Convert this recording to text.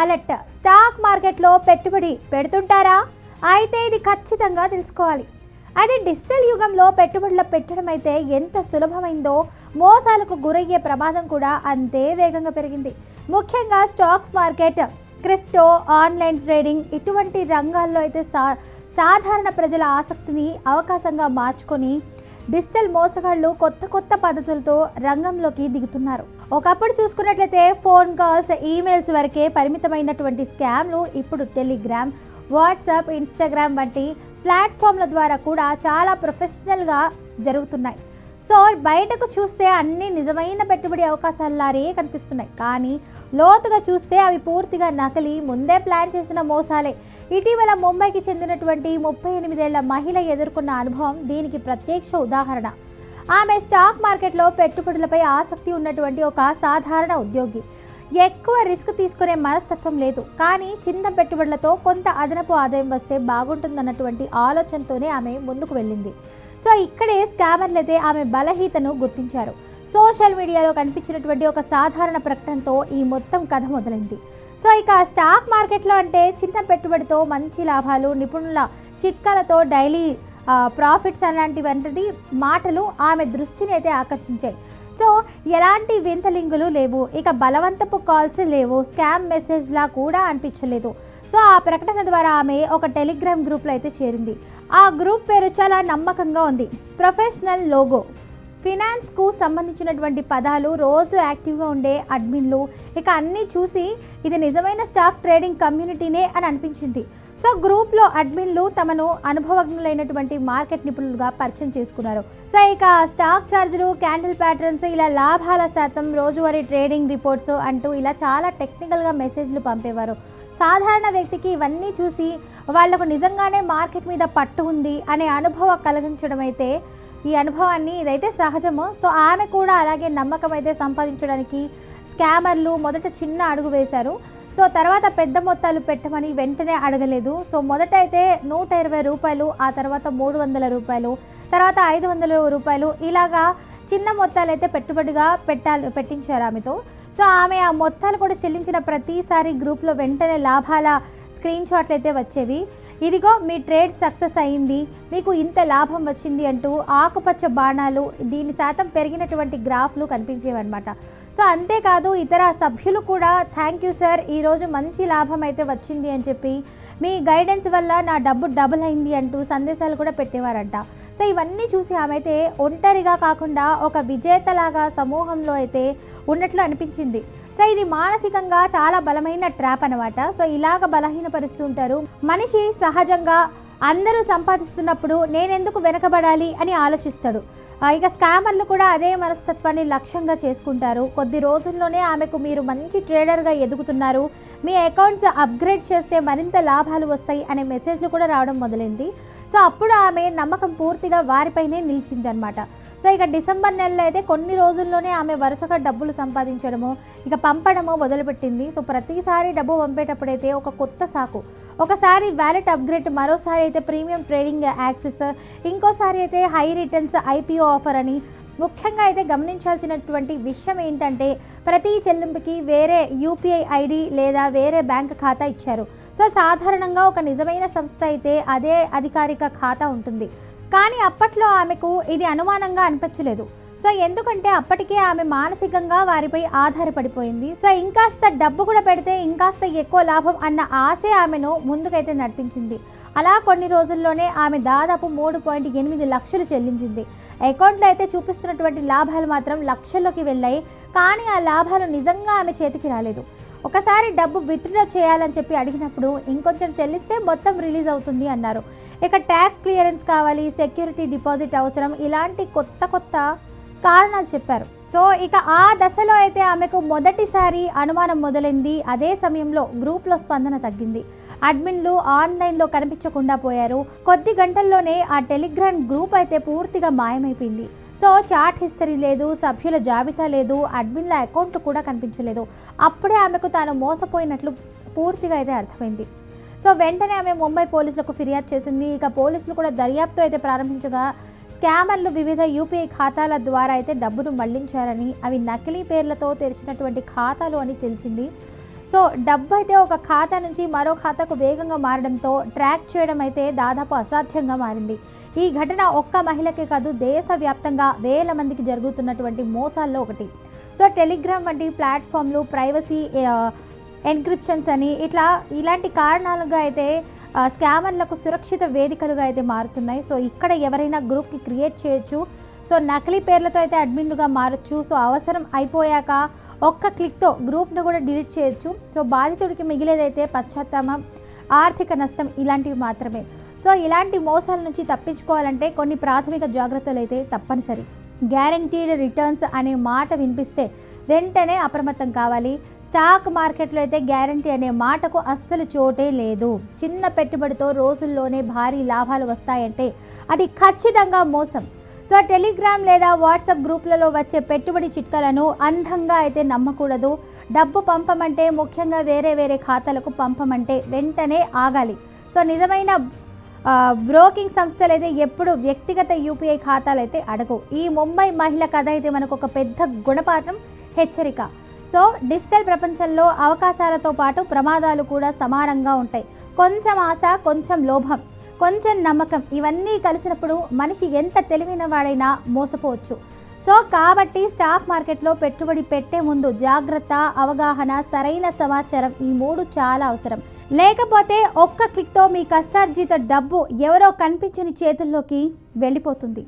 Alert. Stock మార్కెట్లో పెట్టుబడి పెడుతుంటారా? అయితే ఇది ఖచ్చితంగా తెలుసుకోవాలి. అయితే డిజిటల్ యుగంలో పెట్టుబడులు పెట్టడం అయితే ఎంత సులభమైందో మోసాలకు గురయ్యే ప్రమాదం కూడా అంతే వేగంగా పెరిగింది. ముఖ్యంగా stocks market, crypto, online trading ఇటువంటి రంగాల్లో అయితే సాధారణ ప్రజల ఆసక్తిని అవకాశంగా మార్చుకొని డిజిటల్ మోసగాళ్లు కొత్త పద్ధతులతో రంగంలోకి దిగుతున్నారు. ఒకప్పుడు చూసుకున్నట్లయితే ఫోన్ కాల్స్, ఈమెయిల్స్ వరకే పరిమితమైనటువంటి స్కామ్లు ఇప్పుడు టెలిగ్రామ్, వాట్సాప్, ఇన్స్టాగ్రామ్ వంటి ప్లాట్ఫామ్ల ద్వారా కూడా చాలా ప్రొఫెషనల్గా జరుగుతున్నాయి. సో బయటకు చూస్తే అన్ని నిజమైన పెట్టుబడి అవకాశాలారే కనిపిస్తున్నాయి, కానీ లోతుగా చూస్తే అవి పూర్తిగా నకిలీ, ముందే ప్లాన్ చేసిన మోసాలే. ఇటీవల ముంబైకి చెందినటువంటి 38 ఏళ్ల మహిళ ఎదుర్కొన్న అనుభవం దీనికి ప్రత్యక్ష ఉదాహరణ. ఆమె స్టాక్ మార్కెట్లో పెట్టుబడులపై ఆసక్తి ఉన్నటువంటి ఒక సాధారణ ఉద్యోగి. ఎక్కువ రిస్క్ తీసుకునే మనస్తత్వం లేదు, కానీ చిన్న పెట్టుబడులతో కొంత అదనపు ఆదాయం వస్తే బాగుంటుందన్నటువంటి ఆలోచనతోనే ఆమె ముందుకు వెళ్ళింది. సో ఇక్కడే స్కామర్లు అయితే ఆమె బలహీనతను గుర్తించారు. సోషల్ మీడియాలో కనిపించినటువంటి ఒక సాధారణ ప్రకటనతో ఈ మొత్తం కథ మొదలైంది. సో ఇక స్టాక్ మార్కెట్లో అంటే చిన్న పెట్టుబడితో మంచి లాభాలు, నిపుణుల చిట్కాలతో డైలీ ప్రాఫిట్స్ అలాంటివంటి మాటలు ఆమె దృష్టిని అయితే ఆకర్షించాయి. సో ఎలాంటి వింత లింకులు లేవు, ఇక బలవంతపు కాల్స్ లేవు, స్కామ్ మెసేజ్లా కూడా అనిపించలేదు. సో ఆ ప్రకటన ద్వారా ఆమె ఒక టెలిగ్రామ్ గ్రూప్లో అయితే చేరింది. ఆ గ్రూప్ పేరు చాలా నమ్మకంగా ఉంది, ప్రొఫెషనల్ లోగో. ఫినాన్స్కు సంబంధించినటువంటి పదాలు, రోజు యాక్టివ్గా ఉండే అడ్మిన్లు, ఇక అన్నీ చూసి ఇది నిజమైన స్టాక్ ట్రేడింగ్ కమ్యూనిటీనే అని అనిపించింది. సో గ్రూప్లో అడ్మిన్లు తమను అనుభవజ్ఞులైనటువంటి మార్కెట్ నిపుణులుగా పరిచయం చేసుకున్నారు. సో ఇక స్టాక్ ఛార్జీలు, క్యాండిల్ ప్యాటర్న్స్, ఇలా లాభాల శాతం, రోజువారీ ట్రేడింగ్ రిపోర్ట్స్ అంటూ ఇలా చాలా టెక్నికల్గా మెసేజ్లు పంపేవారు. సాధారణ వ్యక్తికి ఇవన్నీ చూసి వాళ్లకు నిజంగానే మార్కెట్ మీద పట్టు ఉంది అనే అనుభవం కలిగించడం అయితే ఈ అనుభవాన్ని ఇదైతే సహజము. సో ఆమె కూడా అలాగే నమ్మకం అయితే సంపాదించడానికి స్కామర్లు మొదట చిన్న అడుగు వేశారు. సో తర్వాత పెద్ద మొత్తాలు పెట్టమని వెంటనే అడగలేదు. సో మొదట అయితే 120 రూపాయలు, ఆ తర్వాత 300 రూపాయలు, తర్వాత 500 రూపాయలు, ఇలాగా చిన్న మొత్తాలు అయితే పెట్టుబడిగా పెట్టించారు ఆమెతో. సో ఆమె ఆ మొత్తాలు కూడా చెల్లించిన ప్రతిసారి గ్రూప్లో వెంటనే లాభాల స్క్రీన్ షాట్లు అయితే వచ్చేవి. ఇదిగో మీ ట్రేడ్ సక్సెస్ అయ్యింది, మీకు ఇంత లాభం వచ్చింది అంటూ ఆకుపచ్చ బాణాలు, దీని శాతం పెరిగినటువంటి గ్రాఫ్లు కనిపించేవన్నమాట. సో అంతేకాదు ఇతర సభ్యులు కూడా థ్యాంక్ యూ సార్, ఈరోజు మంచి లాభం అయితే వచ్చింది అని చెప్పి, మీ గైడెన్స్ వల్ల నా డబ్బు డబుల్ అయింది అంటూ సందేశాలు కూడా పెట్టేవారంట. సో ఇవన్నీ చూసి ఆమె అయితే ఒంటరిగా కాకుండా ఒక విజేతలాగా సమూహంలో అయితే ఉన్నట్లు అనిపించింది. సో ఇది మానసికంగా చాలా బలమైన ట్రాప్ అనమాట. సో ఇలాగ బలహీనపరుస్తూ ఉంటారు. మనిషి సహజంగా అందరూ సంపాదిస్తున్నప్పుడు నేనెందుకు వెనకబడాలి అని ఆలోచిస్తాడు. ఇక స్కామర్లు కూడా అదే మనస్తత్వాన్ని లక్ష్యంగా చేసుకుంటారు. కొద్ది రోజుల్లోనే ఆమెకు మీరు మంచి ట్రేడర్గా ఎదుగుతున్నారు, మీ అకౌంట్స్ అప్గ్రేడ్ చేస్తే మరింత లాభాలు వస్తాయి అనే మెసేజ్లు కూడా రావడం మొదలైంది. సో అప్పుడు ఆమె నమ్మకం పూర్తిగా వారిపైనే నిలిచింది అనమాట. సో ఇక డిసెంబర్ నెలలో అయితే కొన్ని రోజుల్లోనే ఆమె వరుసగా డబ్బులు సంపాదించడము, ఇక పంపడము మొదలుపెట్టింది. సో ప్రతిసారి డబ్బు పంపేటప్పుడైతే ఒక కొత్త సాకు, ఒకసారి వ్యాలెట్ అప్గ్రేడ్, మరోసారి అయితే ప్రీమియం ట్రేడింగ్ యాక్సెస్, ఇంకోసారి అయితే హై రిటర్న్స్ ఐపీఓ ఆఫర్ అని. ముఖ్యంగా అయితే గమనించాల్సినటువంటి విషయం ఏంటంటే ప్రతి చెల్లింపుకి వేరే యూపీఐ ఐడి లేదా వేరే బ్యాంక్ ఖాతా ఇచ్చారు. సో సాధారణంగా ఒక నిజమైన సంస్థ అయితే అదే అధికారిక ఖాతా ఉంటుంది, కానీ అప్పట్లో ఆమెకు ఇది అనుమానంగా అనిపించలేదు. సో ఎందుకంటే అప్పటికే ఆమె మానసికంగా వారిపై ఆధారపడిపోయింది. సో ఇంకాస్త డబ్బు కూడా పెడితే ఇంకాస్త ఎక్కువ లాభం అన్న ఆశే ఆమెను ముందుకైతే నడిపించింది. అలా కొన్ని రోజుల్లోనే ఆమె దాదాపు 3.8 లక్షలు చెల్లించింది. అకౌంట్లో అయితే చూపిస్తున్నటువంటి లాభాలు మాత్రం లక్షల్లోకి వెళ్ళాయి, కానీ ఆ లాభాలు నిజంగా ఆమె చేతికి రాలేదు. ఒకసారి డబ్బు విత్డ్రా చేయాలని చెప్పి అడిగినప్పుడు ఇంకొంచెం చెల్లిస్తే మొత్తం రిలీజ్ అవుతుంది అన్నారు. ఇక ట్యాక్స్ క్లియరెన్స్ కావాలి, సెక్యూరిటీ డిపాజిట్ అవసరం, ఇలాంటి కొత్త కారణాలు చెప్పారు. సో ఇక ఆ దశలో అయితే ఆమెకు మొదటిసారి అనుమానం మొదలైంది. అదే సమయంలో గ్రూప్లో స్పందన తగ్గింది, అడ్మిన్లు ఆన్లైన్లో కనిపించకుండా పోయారు. కొద్ది గంటల్లోనే ఆ టెలిగ్రామ్ గ్రూప్ అయితే పూర్తిగా మాయమైపోయింది. సో చాట్ హిస్టరీ లేదు, సభ్యుల జాబితా లేదు, అడ్మిన్ల అకౌంట్లు కూడా కనిపించలేదు. అప్పుడే ఆమెకు తాను మోసపోయినట్లు పూర్తిగా అయితే అర్థమైంది. సో వెంటనే ఆమె ముంబై పోలీసులకు ఫిర్యాదు చేసింది. ఇక పోలీసులు కూడా దర్యాప్తు అయితే ప్రారంభించగా స్కామర్లు వివిధ యూపీఐ ఖాతాల ద్వారా అయితే డబ్బును మళ్లించారని, అవి నకిలీ పేర్లతో తెరిచినటువంటి ఖాతాలు అని తెలిసింది. సో డబ్బు అయితే ఒక ఖాతా నుంచి మరో ఖాతాకు వేగంగా మారడంతో ట్రాక్ చేయడం అయితే దాదాపు అసాధ్యంగా మారింది. ఈ ఘటన ఒక్క మహిళకే కాదు, దేశవ్యాప్తంగా వేల మందికి జరుగుతున్నటువంటి మోసాల్లో ఒకటి. సో టెలిగ్రామ్ వంటి ప్లాట్ఫామ్లు ప్రైవసీ ఎన్క్రిప్షన్స్ అని ఇలాంటి కారణాలుగా అయితే స్కామర్లకు సురక్షిత వేదికలుగా అయితే మారుతున్నాయి. సో ఇక్కడ ఎవరైనా గ్రూప్కి క్రియేట్ చేయొచ్చు. సో నకిలీ పేర్లతో అయితే అడ్మిన్లుగా మారచ్చు. సో అవసరం అయిపోయాక ఒక్క క్లిక్తో గ్రూప్ను కూడా డిలీట్ చేయొచ్చు. సో బాధితుడికి మిగిలేదైతే పశ్చాత్తాపం, ఆర్థిక నష్టం ఇలాంటివి మాత్రమే. సో ఇలాంటి మోసాల నుంచి తప్పించుకోవాలంటే కొన్ని ప్రాథమిక జాగ్రత్తలు అయితే తప్పనిసరి. గ్యారంటీడ్ రిటర్న్స్ అనే మాట వినిపిస్తే వెంటనే అప్రమత్తం కావాలి. స్టాక్ మార్కెట్లో అయితే గ్యారంటీ అనే మాటకు అస్సలు చోటే లేదు. చిన్న పెట్టుబడితో రోజుల్లోనే భారీ లాభాలు వస్తాయంటే అది ఖచ్చితంగా మోసం. సో టెలిగ్రామ్ లేదా వాట్సాప్ గ్రూపులలో వచ్చే పెట్టుబడి చిట్కాలను అందంగా అయితే నమ్మకూడదు. డబ్బు పంపమంటే, ముఖ్యంగా వేరే ఖాతాలకు పంపమంటే వెంటనే ఆగాలి. సో నిజమైన బ్రోకింగ్ సంస్థలు అయితే ఎప్పుడు వ్యక్తిగత యూపీఐ ఖాతాలు అయితే అడగవు. ఈ ముంబై మహిళ కథ అయితే మనకు ఒక పెద్ద గుణపాఠం, హెచ్చరిక. సో డిజిటల్ ప్రపంచంలో అవకాశాలతో పాటు ప్రమాదాలు కూడా సమానంగా ఉంటాయి. కొంచెం ఆశ, కొంచెం లోభం, కొంచెం నమ్మకం ఇవన్నీ కలిసినప్పుడు మనిషి ఎంత తెలివైన వాడైనా మోసపోవచ్చు. సో కాబట్టి స్టాక్ మార్కెట్లో పెట్టుబడి పెట్టే ముందు జాగ్రత్త, అవగాహన, సరైన సమాచారం ఈ 3 చాలా అవసరం. లేకపోతే ఒక్క క్లిక్తో మీ కష్టార్జిత డబ్బు ఎవరో కనిపించని చేతుల్లోకి వెళ్ళిపోతుంది.